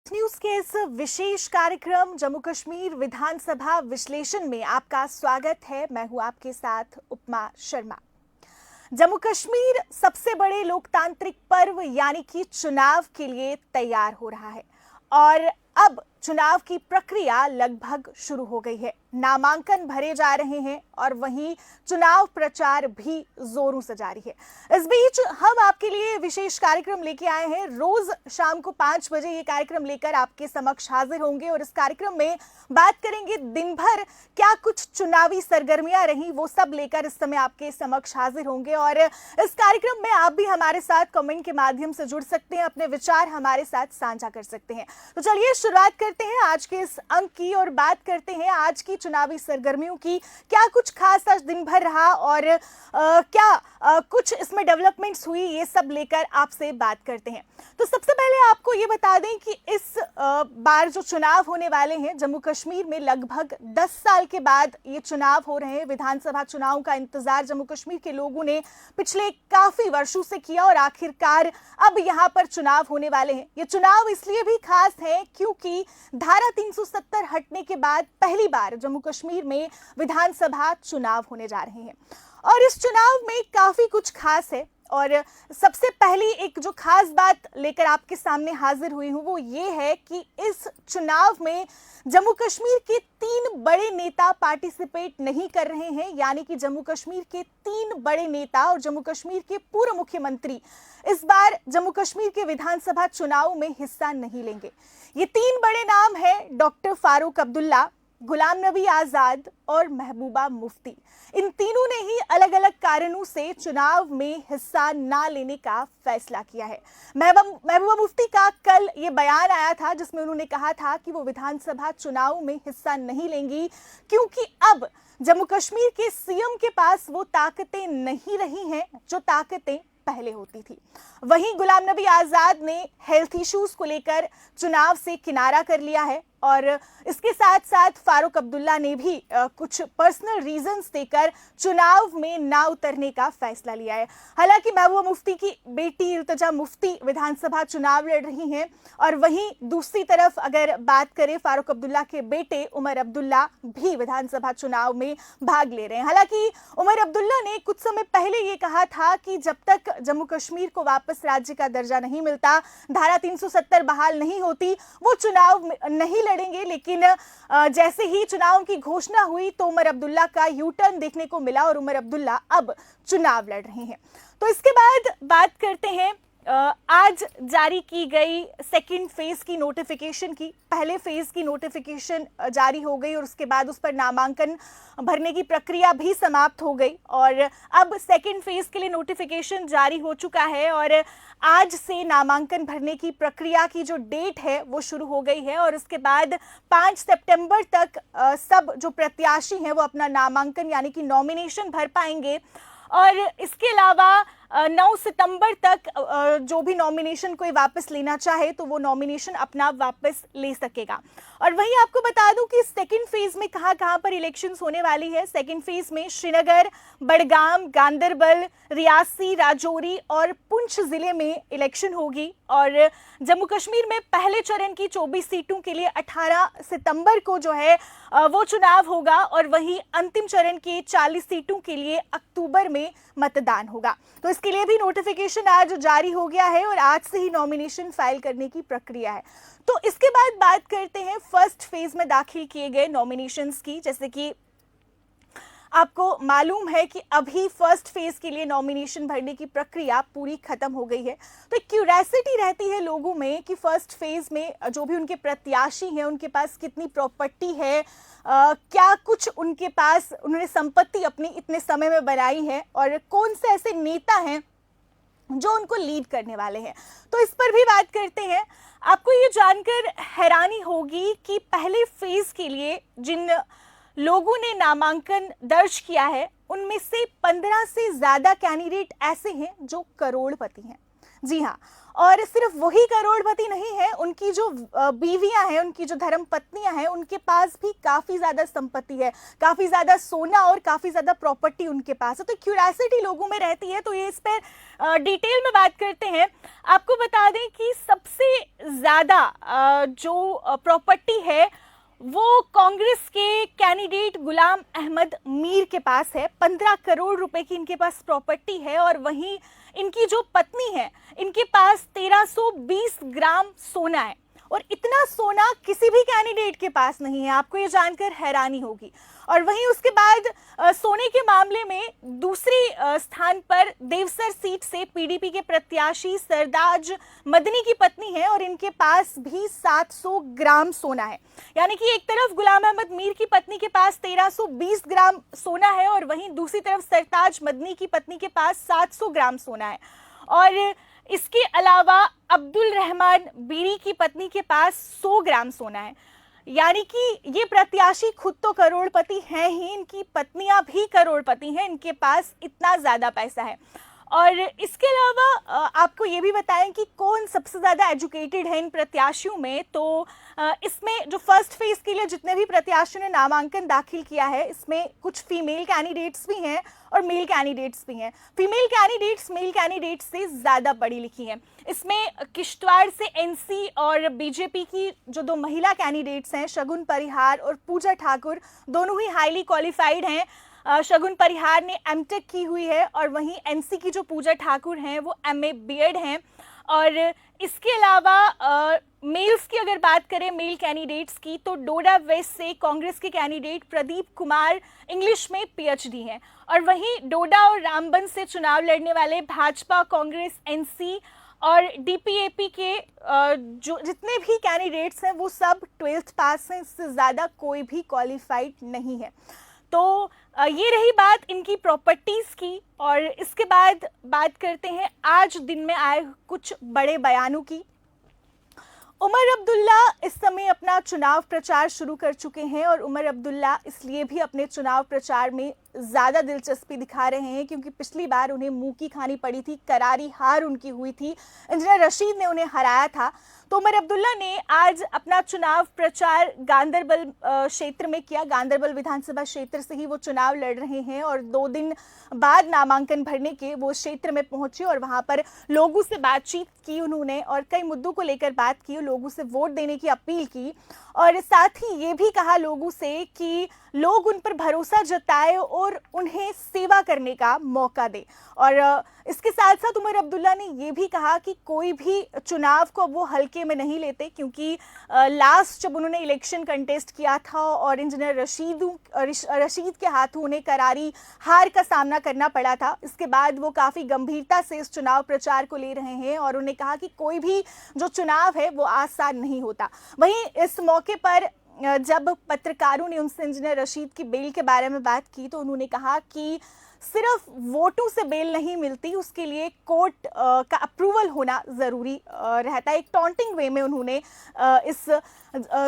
News के इस विशेष कार्यक्रम जम्मू कश्मीर विधानसभा विश्लेषण में आपका स्वागत है। मैं हूं आपके साथ उपमा शर्मा। जम्मू कश्मीर सबसे बड़े लोकतांत्रिक पर्व यानी कि चुनाव के लिए तैयार हो रहा है और अब चुनाव की प्रक्रिया लगभग शुरू हो गई है। नामांकन भरे जा रहे हैं और वहीं चुनाव प्रचार भी जोरों से जारी है। इस बीच हम आपके लिए विशेष कार्यक्रम लेके आए हैं। रोज शाम को 5 बजे ये कार्यक्रम लेकर आपके समक्ष हाजिर होंगे और इस कार्यक्रम में बात करेंगे दिन भर क्या कुछ चुनावी सरगर्मियां रही, वो सब लेकर इस समय आपके समक्ष हाजिर होंगे। और इस कार्यक्रम में आप भी हमारे साथ कमेंट के माध्यम से जुड़ सकते हैं, अपने विचार हमारे साथ साझा कर सकते हैं। तो चलिए शुरुआत करते हैं आज के इस अंक की और बात करते हैं आज की चुनावी सरगर्मियों की। क्या कुछ खास आज दिन भर रहा और क्या कुछ इसमें डेवलपमेंट्स हुई, ये सब लेकर आपसे बात करते हैं। तो सबसे पहले आपको ये बता दें कि इस बार जो चुनाव होने वाले हैं जम्मू कश्मीर में, लगभग 10 साल के बाद ये चुनाव हो रहे हैं। विधानसभा चुनाव का इंतजार जम्मू कश्मीर के लोगों ने पिछले काफी वर्षों से किया और आखिरकार अब यहाँ पर चुनाव होने वाले हैं। ये चुनाव इसलिए भी खास है क्योंकि धारा 370 हटने के बाद पहली बार जम्मू कश्मीर में विधानसभा चुनाव होने जा रहे हैं और इस चुनाव में काफी कुछ खास है। और सबसे पहली एक जो खास बात लेकर आपके सामने हाजिर हुई हूं वो ये है कि इस चुनाव में जम्मू कश्मीर के 3 बड़े नेता पार्टिसिपेट नहीं कर रहे हैं, यानी कि जम्मू कश्मीर के 3 बड़े नेता और जम्मू कश्मीर के पूर्व मुख्यमंत्री इस बार जम्मू कश्मीर के विधानसभा चुनाव में हिस्सा नहीं लेंगे। ये 3 बड़े नाम है डॉक्टर फारूक अब्दुल्ला, गुलाम नबी आजाद और महबूबा मुफ्ती। इन तीनों ने ही अलग अलग कारणों से चुनाव में हिस्सा ना लेने का फैसला किया है। महबूबा मुफ्ती का कल ये बयान आया था जिसमें उन्होंने कहा था कि वो विधानसभा चुनाव में हिस्सा नहीं लेंगी क्योंकि अब जम्मू कश्मीर के सीएम के पास वो ताकतें नहीं रही हैं जो ताकतें पहले होती थी। वहीं गुलाम नबी आजाद ने हेल्थ इश्यूज को लेकर चुनाव से किनारा कर लिया है और इसके साथ साथ फारूक अब्दुल्ला ने भी कुछ पर्सनल रीजंस देकर चुनाव में ना उतरने का फैसला लिया है। हालांकि महबूबा मुफ्ती की बेटी इल्तिजा मुफ्ती विधानसभा चुनाव लड़ रही हैं और वहीं दूसरी तरफ अगर बात करें फारूक अब्दुल्ला के बेटे उमर अब्दुल्ला भी विधानसभा चुनाव में भाग ले रहे हैं। हालांकि उमर अब्दुल्ला ने कुछ समय पहले ये कहा था कि जब तक जम्मू कश्मीर को वापस राज्य का दर्जा नहीं मिलता, धारा 370 बहाल नहीं होती, वो चुनाव नहीं लड़ेंगे। लेकिन जैसे ही चुनाव की घोषणा हुई तो उमर अब्दुल्ला का यू टर्न देखने को मिला और उमर अब्दुल्ला अब चुनाव लड़ रहे हैं। तो इसके बाद बात करते हैं आज जारी की गई सेकंड फेज की नोटिफिकेशन की। पहले फेज की नोटिफिकेशन जारी हो गई और उसके बाद उस पर नामांकन भरने की प्रक्रिया भी समाप्त हो गई और अब सेकंड फेज के लिए नोटिफिकेशन जारी हो चुका है और आज से नामांकन भरने की प्रक्रिया की जो डेट है वो शुरू हो गई है और उसके बाद 5 सितंबर तक सब जो प्रत्याशी हैं वो अपना नामांकन यानी कि नॉमिनेशन भर पाएंगे और इसके अलावा 9 सितंबर तक जो भी नॉमिनेशन कोई वापस लेना चाहे तो वो नॉमिनेशन अपना वापस ले सकेगा। और वहीं आपको बता दूं कि सेकंड फेज में कहां पर इलेक्शंस होने वाली है। सेकंड फेज में श्रीनगर, बडगाम, गांदरबल, रियासी, राजौरी और पुंछ जिले में इलेक्शन होगी और जम्मू कश्मीर में पहले चरण की 24 सीटों के लिए 18 सितंबर को जो है वो चुनाव होगा और वहीं अंतिम चरण की 40 सीटों के लिए अक्टूबर में मतदान होगा। तो इसके लिए भी नोटिफिकेशन आज जारी हो गया है और आज से ही नॉमिनेशन फाइल करने की प्रक्रिया है। तो इसके बाद बात करते हैं फर्स्ट फेज में दाखिल किए गए नॉमिनेशंस की। जैसे कि आपको मालूम है कि अभी फर्स्ट फेज के लिए नॉमिनेशन भरने की प्रक्रिया पूरी खत्म हो गई है। तो एक क्यूरियोसिटी रहती है लोगों में कि फर्स्ट फेज में जो भी उनके प्रत्याशी हैं उनके पास कितनी प्रॉपर्टी है, क्या कुछ उनके पास उन्होंने संपत्ति अपनी इतने समय में बनाई है और कौन से ऐसे नेता हैं जो उनको लीड करने वाले हैं। तो इस पर भी बात करते हैं। आपको ये जानकर हैरानी होगी कि पहले फेज के लिए जिन लोगों ने नामांकन दर्ज किया है उनमें से 15 से ज्यादा कैंडिडेट ऐसे हैं जो करोड़पति हैं। जी हाँ, और सिर्फ वही करोड़पति नहीं है, उनकी जो बीवियां हैं, उनकी जो धर्म पत्नियां हैं, उनके पास भी काफी ज्यादा संपत्ति है, काफी ज्यादा सोना और काफी ज्यादा प्रॉपर्टी उनके पास है। तो क्यूरियोसिटी लोगों में रहती है, तो ये इस पर डिटेल में बात करते हैं। आपको बता दें कि सबसे ज्यादा जो प्रॉपर्टी है वो कांग्रेस के कैंडिडेट गुलाम अहमद मीर के पास है। 15 करोड़ रुपए की इनके पास प्रॉपर्टी है। और वहीं इनकी जो पत्नी है, इनके पास 1320 ग्राम सोना है। और इतना सोना किसी भी कैंडिडेट के पास नहीं है, आपको ये जानकर हैरानी होगी। और वहीं उसके बाद सोने के मामले में दूसरी स्थान पर देवसर सीट से पीडीपी के प्रत्याशी सरदाज मदनी की पत्नी है और इनके पास भी 700 ग्राम सोना है। यानी कि एक तरफ गुलाम अहमद मीर की पत्नी के पास 1320 ग्राम सोना है और वहीं दूसरी तरफ सरताज मदनी की पत्नी के पास 700 ग्राम सोना है। और इसके अलावा अब्दुल रहमान बीरी की पत्नी के पास 100 ग्राम सोना है। यानी कि ये प्रत्याशी खुद तो करोड़पति हैं ही, इनकी पत्नियां भी करोड़पति हैं, इनके पास इतना ज्यादा पैसा है। और इसके अलावा आपको ये भी बताएं कि कौन सबसे ज़्यादा एजुकेटेड है इन प्रत्याशियों में। तो इसमें जो फर्स्ट फेज के लिए जितने भी प्रत्याशियों ने नामांकन दाखिल किया है, इसमें कुछ फीमेल कैंडिडेट्स भी हैं और मेल कैंडिडेट्स भी हैं। फीमेल कैंडिडेट्स मेल कैंडिडेट्स से ज़्यादा पढ़ी लिखी हैं। इसमें किश्तवाड़ से एनसी और बीजेपी की जो 2 महिला कैंडिडेट्स हैं, शगुन परिहार और पूजा ठाकुर, दोनों ही हाईली क्वालिफाइड हैं। शगुन परिहार ने एमटेक की हुई है और वहीं एनसी की जो पूजा ठाकुर हैं वो एमए बीएड हैं। और इसके अलावा मेल्स की अगर बात करें, मेल कैंडिडेट्स की, तो डोडा वेस्ट से कांग्रेस के कैंडिडेट प्रदीप कुमार इंग्लिश में पीएचडी हैं। और वहीं डोडा और रामबन से चुनाव लड़ने वाले भाजपा, कांग्रेस, एनसी और डीपीएपी के जो जितने भी कैंडिडेट्स हैं वो सब 12th पास हैं, इससे ज़्यादा कोई भी क्वालिफाइड नहीं है। तो ये रही बात इनकी प्रॉपर्टीज की। और इसके बाद बात करते हैं आज दिन में आए कुछ बड़े बयानों की। उमर अब्दुल्ला इस समय अपना चुनाव प्रचार शुरू कर चुके हैं और उमर अब्दुल्ला इसलिए भी अपने चुनाव प्रचार में ज़्यादा दिलचस्पी दिखा रहे हैं क्योंकि पिछली बार उन्हें मुंह की खानी पड़ी थी, करारी हार उनकी हुई थी, इंजीनियर रशीद ने उन्हें हराया था। तो उमर अब्दुल्ला ने आज अपना चुनाव प्रचार गांदरबल क्षेत्र में किया। गांदरबल विधानसभा क्षेत्र से ही वो चुनाव लड़ रहे हैं और 2 दिन बाद नामांकन भरने के वो क्षेत्र में पहुंचे और वहां पर लोगों से बातचीत की उन्होंने और कई मुद्दों को लेकर बात की, लोगों से वोट देने की अपील की और साथ ही ये भी कहा लोगों से कि लोग उन पर भरोसा जताए और उन्हें सेवा करने का मौका दे। और इसके साथ साथ उमर अब्दुल्ला ने ये भी कहा कि कोई भी चुनाव को वो हल्के में नहीं लेते क्योंकि लास्ट जब उन्होंने इलेक्शन कंटेस्ट किया था और इंजीनियर रशीद के हाथों उन्हें करारी हार का सामना करना पड़ा था, इसके बाद वो काफ़ी गंभीरता से इस चुनाव प्रचार को ले रहे हैं और उन्होंने कहा कि कोई भी जो चुनाव है वो आसान नहीं होता। वहीं इस मौके पर जब पत्रकारों ने उनसे इंजीनियर रशीद की बेल के बारे में बात की तो उन्होंने कहा कि सिर्फ वोटों से बेल नहीं मिलती, उसके लिए कोर्ट का अप्रूवल होना ज़रूरी रहता है। एक टॉन्टिंग वे में उन्होंने इस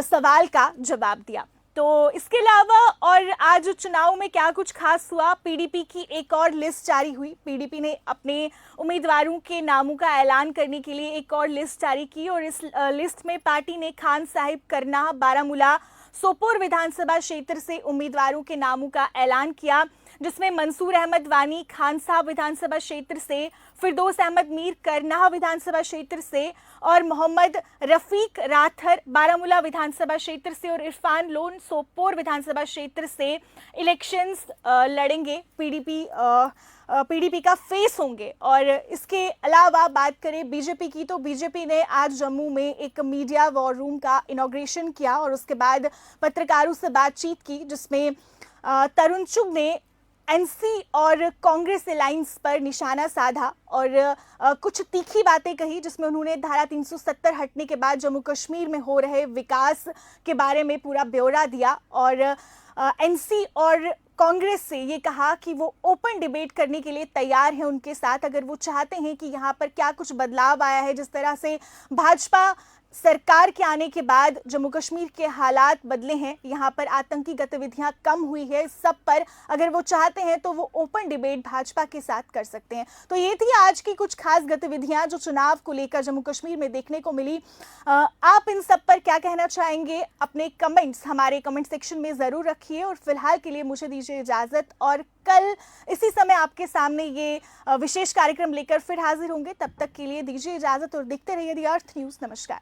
सवाल का जवाब दिया। तो इसके अलावा और आज चुनाव में क्या कुछ खास हुआ, पीडीपी की एक और लिस्ट जारी हुई। पीडीपी ने अपने उम्मीदवारों के नामों का ऐलान करने के लिए एक और लिस्ट जारी की और इस लिस्ट में पार्टी ने खान साहिब, करनाह, बारामूला, सोपोर विधानसभा क्षेत्र से उम्मीदवारों के नामों का ऐलान किया, जिसमें मंसूर अहमद वानी खान साहब विधानसभा क्षेत्र से, फिरदौस अहमद मीर करनाह विधानसभा क्षेत्र से और मोहम्मद रफीक राथर बारामूला विधानसभा क्षेत्र से और इरफान लोन सोपोर विधानसभा क्षेत्र से इलेक्शंस लड़ेंगे, पीडीपी का फेस होंगे। और इसके अलावा बात करें बीजेपी की तो बीजेपी ने आज जम्मू में एक मीडिया वॉर रूम का इनॉग्रेशन किया और उसके बाद पत्रकारों से बातचीत की, जिसमें तरुण चुग ने एनसी और कांग्रेस अलायंस पर निशाना साधा और कुछ तीखी बातें कही, जिसमें उन्होंने धारा 370 हटने के बाद जम्मू कश्मीर में हो रहे विकास के बारे में पूरा ब्यौरा दिया और एनसी और कांग्रेस से ये कहा कि वो ओपन डिबेट करने के लिए तैयार हैं उनके साथ, अगर वो चाहते हैं कि यहाँ पर क्या कुछ बदलाव आया है, जिस तरह से भाजपा सरकार के आने के बाद जम्मू कश्मीर के हालात बदले हैं, यहाँ पर आतंकी गतिविधियां कम हुई है। इस सब पर अगर वो चाहते हैं तो वो ओपन डिबेट भाजपा के साथ कर सकते हैं। तो ये थी आज की कुछ खास गतिविधियां जो चुनाव को लेकर जम्मू कश्मीर में देखने को मिली। आप इन सब पर क्या कहना चाहेंगे? अपने कमेंट्स हमारे कमेंट सेक्शन में जरूर रखिए और फिलहाल के लिए मुझे दीजिए इजाजत, और कल इसी समय आपके सामने ये विशेष कार्यक्रम लेकर फिर हाजिर होंगे। तब तक के लिए दीजिए इजाजत और देखते रहिए द अर्थ न्यूज। नमस्कार।